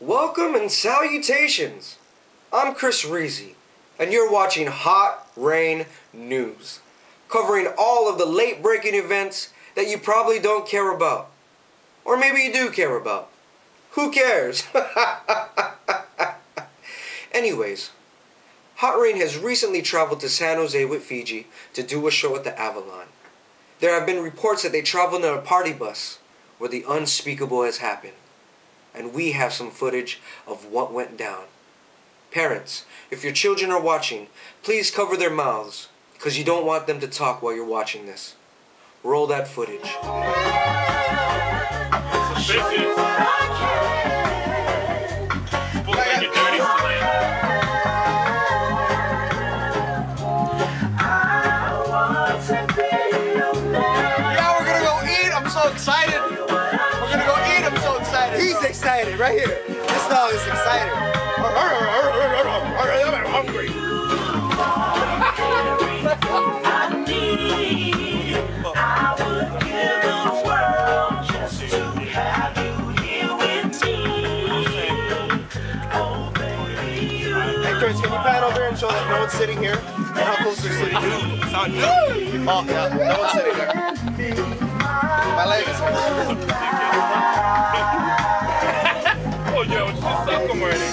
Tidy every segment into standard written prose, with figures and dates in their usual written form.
Welcome and salutations. I'm reezy, and you're watching Hot Rain News, covering all of the late-breaking events that you probably don't care about. Or maybe you do care about. Who cares? Anyways, Hot Rain has recently traveled to San Jose with Fiji to do a show at the Avalon. There have been reports that they traveled in a party bus where the unspeakable has happened. And we have some footage of what went down. Parents, if your children are watching, please cover their mouths, because you don't want them to talk while you're watching this. Roll that footage. Yeah, we're gonna go eat. I'm so excited. We're gonna go eat. I'm so excited. He's excited right here. This dog is excited. I'm hungry. Hey, Chris, can you pan over and show that no one's sitting here and how close they're sitting? Oh, yeah, no one's sitting there. My leg is hurt. Oh, yo, just suck him already.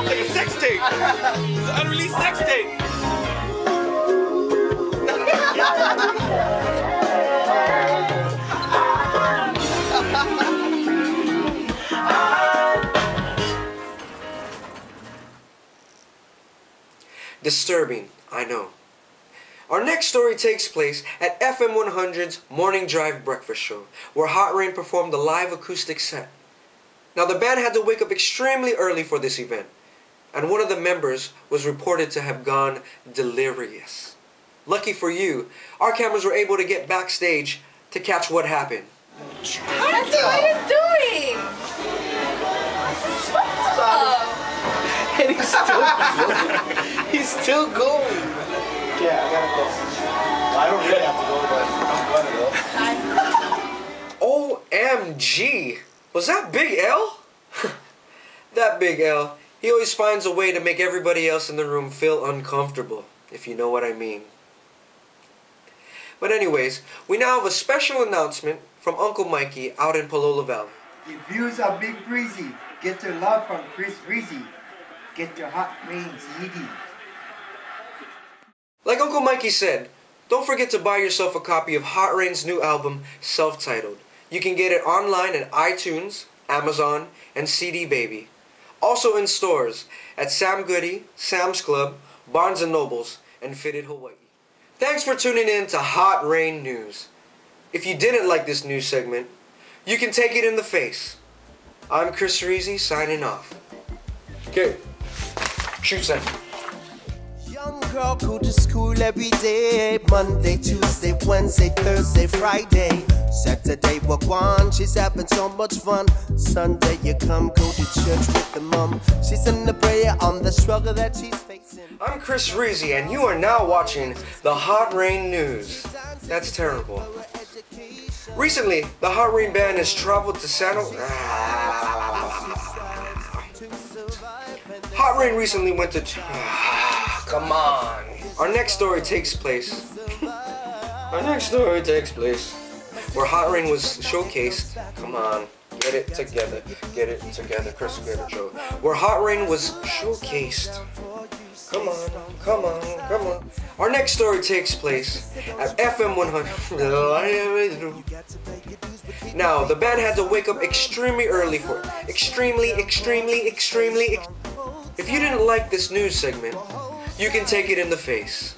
Like a sex tape. It's an unreleased sex tape. Disturbing, I know. Our next story takes place at FM 100's Morning Drive Breakfast Show, where Hot Rain performed a live acoustic set. Now, the band had to wake up extremely early for this event, and one of the members was reported to have gone delirious. Lucky for you, our cameras were able to get backstage to catch what happened. What are you doing? Stop! And he's still going. Yeah, I gotta go. I don't really have to go, but I'm gonna go. OMG! Was that Big L? That Big L, he always finds a way to make everybody else in the room feel uncomfortable, if you know what I mean. But anyways, we now have a special announcement from Uncle Mikey out in Palolo Valley. If views are Big Breezy, get your love from reezy. Get your Hot Rain CD. Like Uncle Mikey said, don't forget to buy yourself a copy of Hot Rain's new album, self-titled. You can get it online at iTunes, Amazon, and CD Baby. Also in stores at Sam Goody, Sam's Club, Barnes & Nobles, and Fitted Hawaii. Thanks for tuning in to Hot Rain News. If you didn't like this news segment, you can take it in the face. I'm reezy signing off. Okay, shoot Sam. Young girl go to school every day, Monday, Tuesday, Wednesday, Thursday, Friday. Saturday walk on, she's having so much fun. Sunday you come, go to church with the mom. She's in the prayer on the struggle that she's facing. I'm reezy, and you are now watching the Hot Rain News. That's terrible. Recently, the Hot Rain band has traveled to San Jose. Hot Rain recently went to... Come on. Our next story takes place where Hot Rain was showcased. Come on, get it together, Chris, get it, Joe. Where Hot Rain was showcased. Come on. Our next story takes place at FM 100. Now, the band had to wake up extremely early for extremely. If you didn't like this news segment, you can take it in the face.